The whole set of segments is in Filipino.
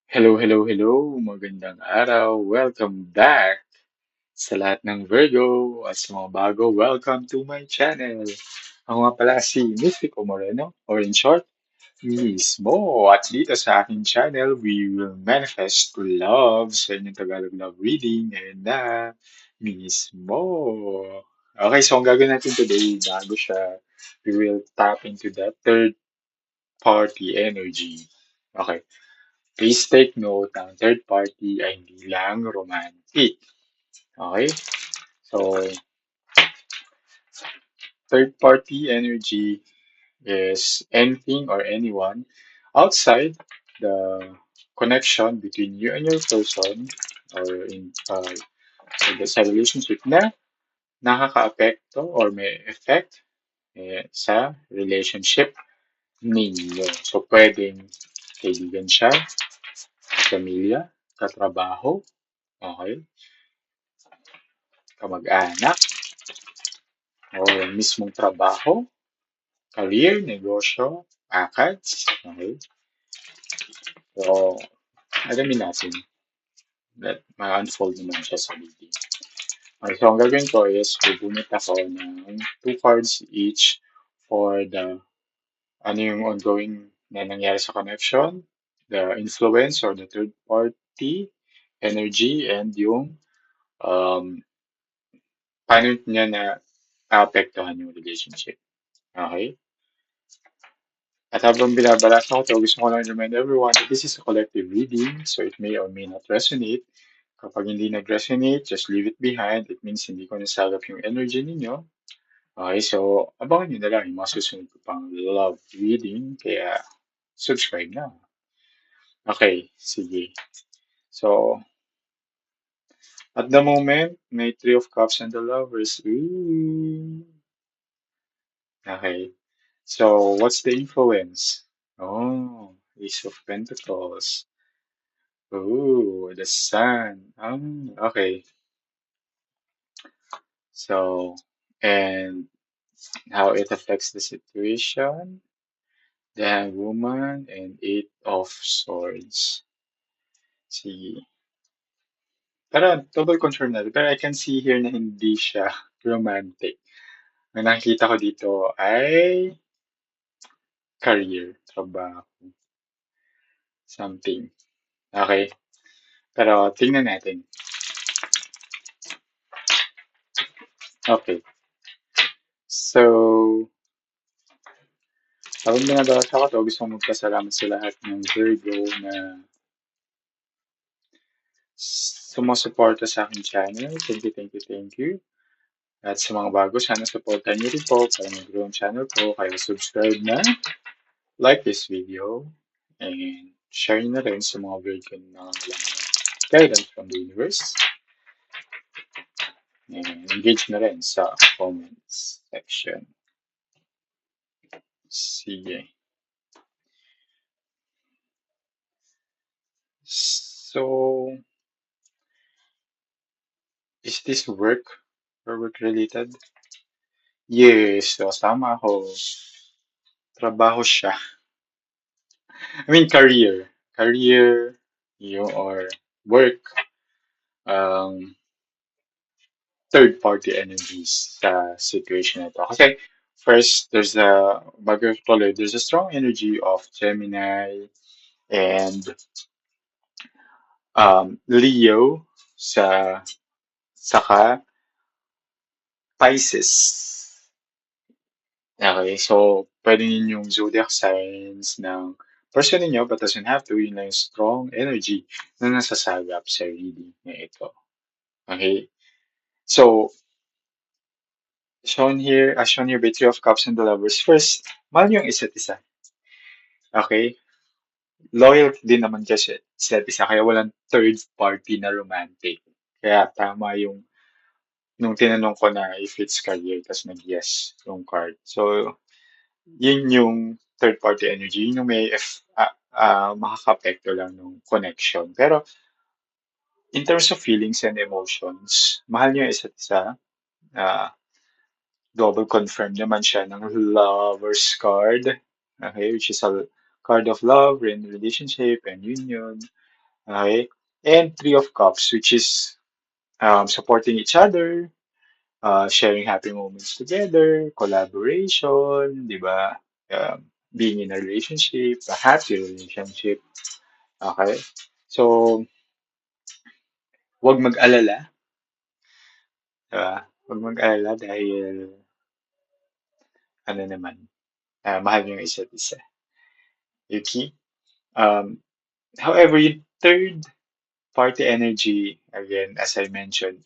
Hello, hello, hello. Magandang araw. Welcome back sa lahat ng Virgo at sa mga bago. Welcome to my channel. Ako nga pala si Mystico Moreno, or in short, Mismo. At dito sa aking channel, we will manifest love sa inyong Tagalog love reading and Mismo. Okay, so ang gagawin natin today, bago siya, we will tap into the third party energy. Okay. Please take note, ang third party ay hindi lang romantic. Okay? So, third party energy is anything or anyone outside the connection between you and your person or sa relationship na nakaka-apekto or may effect sa relationship ninyo. So, pwedeng kaibigan siya, pamilya, katrabaho, okay, kamag-anak, o mismong trabaho, career, negosyo, ACADS. Okay? So, alamin natin that ma-unfold naman siya sa reading. Okay, so ang gagawin ko is bubunot ako ng two cards each for the ano yung ongoing na nangyari sa connection, the influence or the third party energy, and yung um, paano niya na apektuhan yung relationship. Okay? At habang binabasa ko ito, gusto ko lang remind everyone that this is a collective reading, so it may or may not resonate. Kapag hindi nag-resonate, just leave it behind. It means hindi ko nasagap yung energy ninyo. Okay, so abangan nyo na lang yung mga susunod ko pang love reading, kaya subscribe na. Okay, sige. So, at the moment, may Three of Cups and the Lovers. Ooh. Okay, so what's the influence? Oh, Ace of Pentacles. Ooh, the sun. Okay. So, and how it affects the situation. The Hangwoman and Eight of Swords. See. Pero double confirm natin. Pero I can see here na hindi siya romantic. Ang nakikita ko dito ay career, trabaho, something. Okay. Pero tingnan natin. Okay. So, habang binabasa ko to, gusto kong magpasalamat sa lahat ng Virgo na sumusuporta sa aking channel. Thank you, thank you, thank you. At sa mga bago, sana supportan niyo rin po para mag-grow ang channel ko. Kaya subscribe na, like this video, and share na rin sa mga Virgo na nangangailangan ng guidance from the universe. And engage na rin sa comments section. Sige. So, is this work or work related? Yes, so tama ako. Trabaho siya. I mean, career. Career, or work, um, third party energies sa situation na ito. Kasi, first, bago tuloy, there's a strong energy of Gemini and Leo saka Pisces. Okay, so pwede yun yung zodiac signs ng person ninyo but doesn't have to. Yun lang yung strong energy na nasasagap sa reading na ito. Okay, so shown here by Three of Cups and the Lovers. First, mahal nyo yung isa't isa. Okay, loyal din naman kasi isa't isa kaya walang third party na romantic. Kaya tama yung nung tinanong ko na if it's career, tas nag-yes yung card. So, yun yung third party energy, yun yung may makaka-apekto lang ng connection. Pero, in terms of feelings and emotions, mahal niyo yung isa't isa. Uh, Double confirm naman siya ng Lover's card. Okay, which is a card of love and relationship and union. Okay? And Three of Cups, which is supporting each other, sharing happy moments together, collaboration, di ba? Being in a relationship, a happy relationship. Okay? So, huwag mag-alala, di ba? Huwag mag-alala dahil, ano naman, mahal niyo yung isa't isa. Yuki? Um, However, yung third party energy, again, as I mentioned,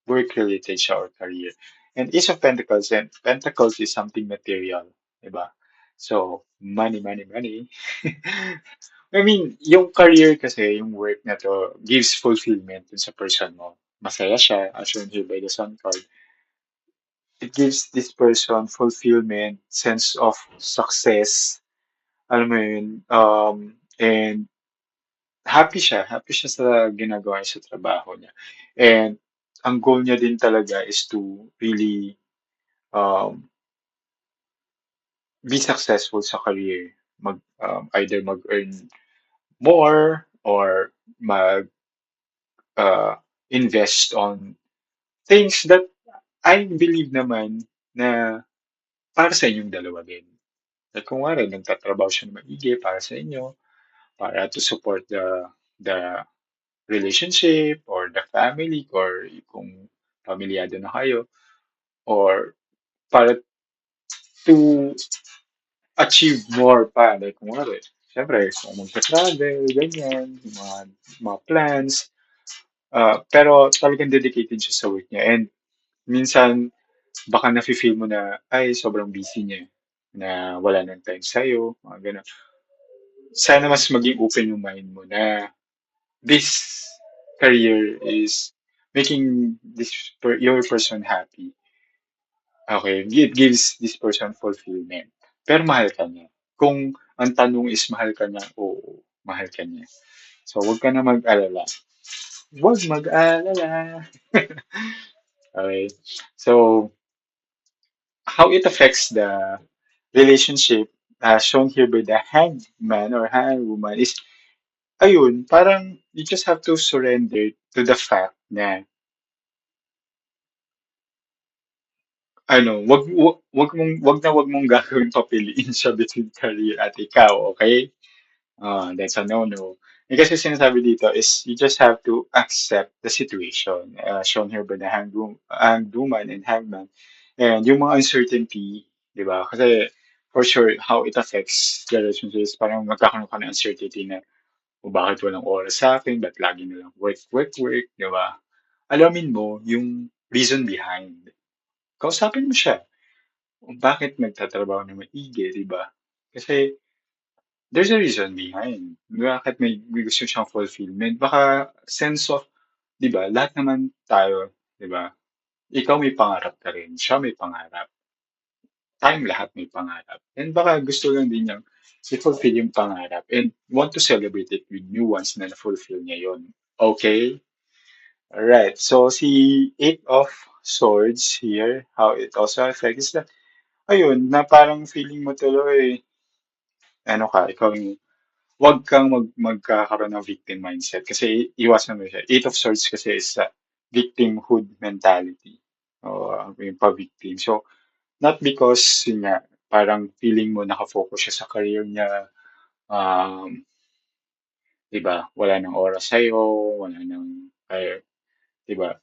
work-related siya or career. And Ace of Pentacles, and Pentacles is something material, di ba? So, money, money, money. I mean, yung career kasi, yung work na to, gives fulfillment dun sa person mo. Masaya siya, as shown here by the Sun card. It gives this person fulfillment, sense of success, alam mo yun, and happy siya sa ginagawa niya sa trabaho niya. And ang goal niya din talaga is to really um, be successful sa career. Either mag-earn more or mag invest on things that I believe naman na para sa inyong dalawa din. Like kung nga rin, nagtatrabaho siya na maigi para sa inyo, para to support the relationship or the family or kung pamilyado na kayo or para to achieve more pa. Like kung nga rin, syempre, kung magka-travel, ganyan, mga plans. Pero talagang dedicated siya sa work niya. And minsan, baka nafe-feel mo na, ay, sobrang busy niya. Na wala nang time sa'yo, mga ganun. Sana mas maging open yung mind mo na this career is making your person happy. Okay, it gives this person fulfillment. Pero mahal ka niya. Kung ang tanong is mahal ka niya, oo, mahal ka niya. So, huwag ka na mag-alala. Huwag mag-alala. Okay. So, how it affects the relationship shown here by the hangman or hangwoman is, ayun, parang you just have to surrender to the fact na, wag na wag mong gagawin papiliin siya between career at ikaw, okay? That's a no-no. Eh, kasi sinasabi dito is you just have to accept the situation shown here by the hangwoman and hangman. And yung mga uncertainty, di ba? Kasi for sure, how it affects the relationship is parang magkakaroon ka ng uncertainty na, o bakit walang oras sa akin, ba't lagi na lang work, work, work, di ba? Alamin mo yung reason behind. Kausapin mo siya kung bakit nagtatrabaho na maigi, di ba? Kasi there's a reason behind. Bakit may gusto siyang fulfillment. Baka sense of, di ba, lahat naman tayo, di ba? Ikaw may pangarap ka rin, siya may pangarap. Tayong lahat may pangarap. And baka gusto lang din niyang i-fulfill yung pangarap and want to celebrate it with you once na na-fulfill niya yun. Okay? Alright. So, si Eight of Swords here, how it also affects is that, ayun, na parang feeling mo tuloy, ano ka, ikaw yung wag kang magkakaroon ng victim mindset kasi iwasan mo siya. Eight of Swords kasi is victimhood mentality o yung pa-victim. So, not because yun nga, parang feeling mo nakafocus siya sa career niya, um, 'di ba? Wala nang oras sa'yo, wala nang, ay, 'di ba?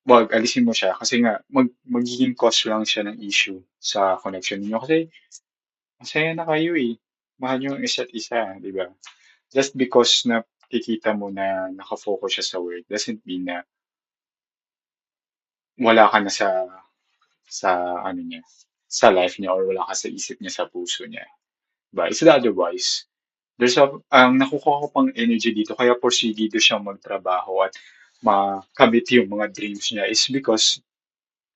Wag alisin mo siya kasi nga magiging cause lang siya ng issue sa connection niyo kasi masaya na kayo eh. Mahal niyo ang isa't isa, 'di ba? Just because na kikita mo na nakafocus siya sa work doesn't mean na wala ka na sa ano niya, sa life niya or wala ka sa isip niya, sa puso niya. 'Di ba? It's the otherwise. Ang nakukuha ko pang energy dito kaya porsigido siyang magtrabaho at makamit yung mga dreams niya is because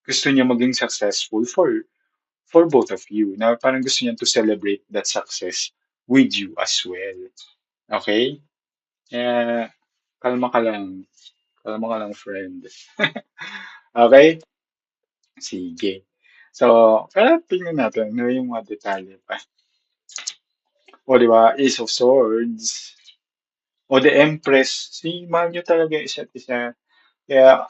gusto niya maging successful for both of you. Na parang gusto niya to celebrate that success with you as well. Okay? Kaya kalma ka lang. Kalma ka lang, friend. Okay? Sige. So, kaya tingnan natin ano yung mga detalye pa. O, di ba? Ace of Swords. O the Empress, mahal nyo talaga yung isa't isa. Kaya,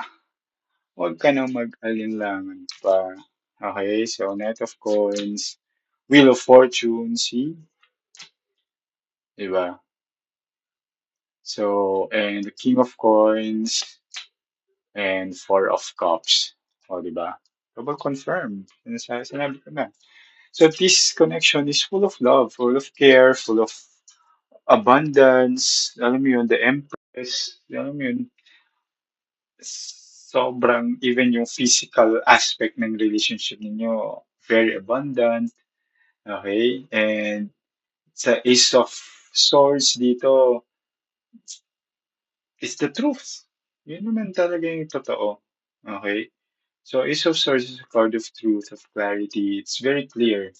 huwag ka nang mag-alinlangan pa. Okay, so Knight of Coins, Wheel of Fortune, see? Diba? So, and the King of Coins, and Four of Cups. O, diba? Double confirm. Sinabi ko na. So, this connection is full of love, full of care, full of abundance. Alam mo yun, the Empress. Alam mo yun, sobrang, even yung physical aspect ng relationship ninyo, very abundant. Okay? And sa Ace of Swords dito, is the truth. Yun naman talaga yung totoo. Okay? So, Ace of Swords is a card of truth, of clarity. It's very clear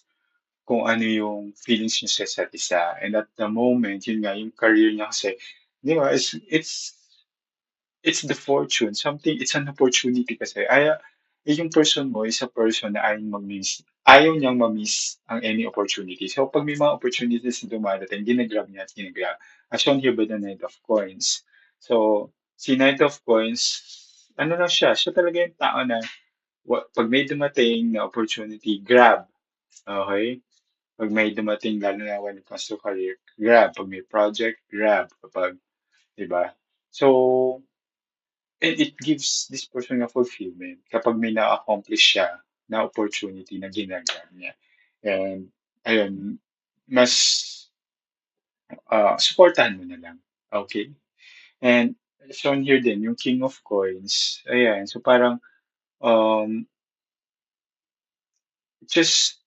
kung ano yung feelings niyo sa isa't isa. And at the moment, yun nga, yung career niya kasi, di ba, it's the fortune. Something, it's an opportunity kasi. Yung person mo is a person na ayaw niyang ma-miss ang any opportunity. So, pag may mga opportunities na dumadating, ginagrab niya at ginagrab. As shown here by the Knight of Coins. So, si Knight of Coins, ano na siya? Siya talaga yung tao na pag may dumating na opportunity, grab. Okay? Pag may dumating, lalo na when it comes to career, grab. Pag may project, grab. Kapag, di ba? So, and it gives this person a fulfillment kapag may na-accomplish siya na opportunity na ginagawa niya. And, ayun, mas supportahan mo na lang. Okay? And, shown here din, yung King of Coins. Ayan, so parang, um, just,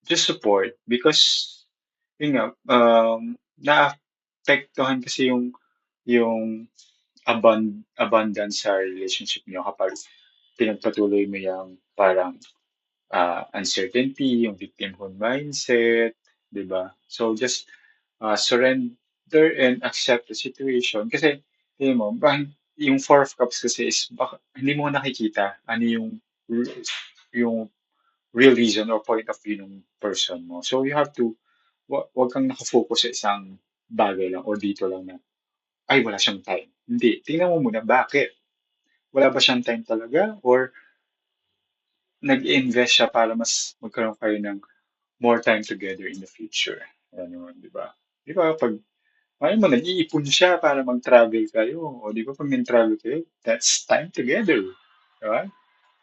just support because, yun nga, naapektuhan kasi yung abundance sa relationship niyo kapag pinagpatuloy mo yung parang uncertainty, yung victimhood mindset, 'di ba? So just surrender and accept the situation kasi tingin mo, yung Four of Cups kasi is baka, hindi mo nakikita ano yung real reason or point of view ng person mo. So you have to wag kang nakafocus sa isang bagay lang o dito lang na ay wala siyang time. Hindi, tingnan mo muna bakit. Wala ba siyang time talaga or nag-invest siya para mas magkaroon kayo ng more time together in the future. Ano, di ba? Di ba, pag, ayun mo, nag-iipon siya para mag-travel kayo. O di ba, pag nag-travel kayo, that's time together. Di ba?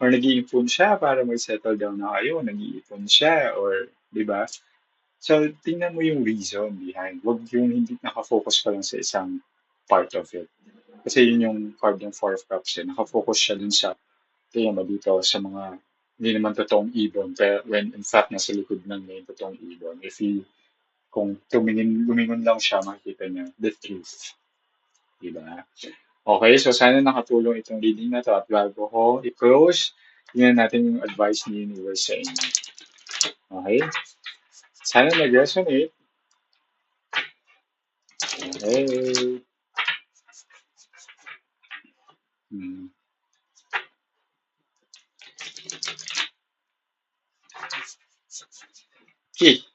Or nag-iipon siya para mag-settle down na kayo. Nag-iipon siya, or, di ba? So, tingnan mo yung reason behind. Huwag yung hindi nakafocus ka lang sa isang part of it. Kasi yun yung card ng Four of Cups. Eh. Nakafocus siya dun sa kaya mo dito sa mga hindi naman totoong ibon. Pero when in fact nasa likod ng may totoong ibon. If he, kung lumingon lang siya, makikita niya the truth. Diba? Okay, so sana nakatulong itong reading na to at bago ko i-close, tingnan natin yung advice ni Universe sa inyo. Okay? Sana nag-resonate. Okay. Hmm. Okay.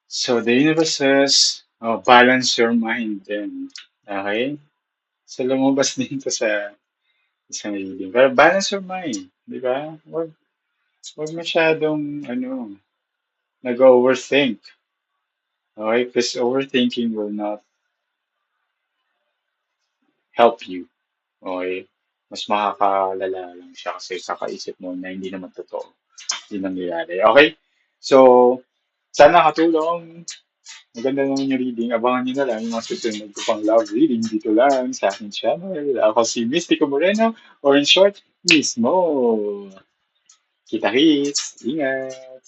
So the universe says, balance your mind then. Okay? So lumabas din to sa isang reading. Pero balance your mind, di ba? Wag masyadong, nag-overthink. Okay? Because overthinking will not help you. Okay? Mas makakalala lang siya kasi kakaisip mo na hindi naman totoo. Hindi nangyayari. Okay? So, sana katulong. Maganda naman yung reading. Abangan nyo na lang yung mga susunod ko pang love reading dito lang sa aking channel. Ako si Mystico Moreno or in short, Mismo. Kita-kits. Ingat.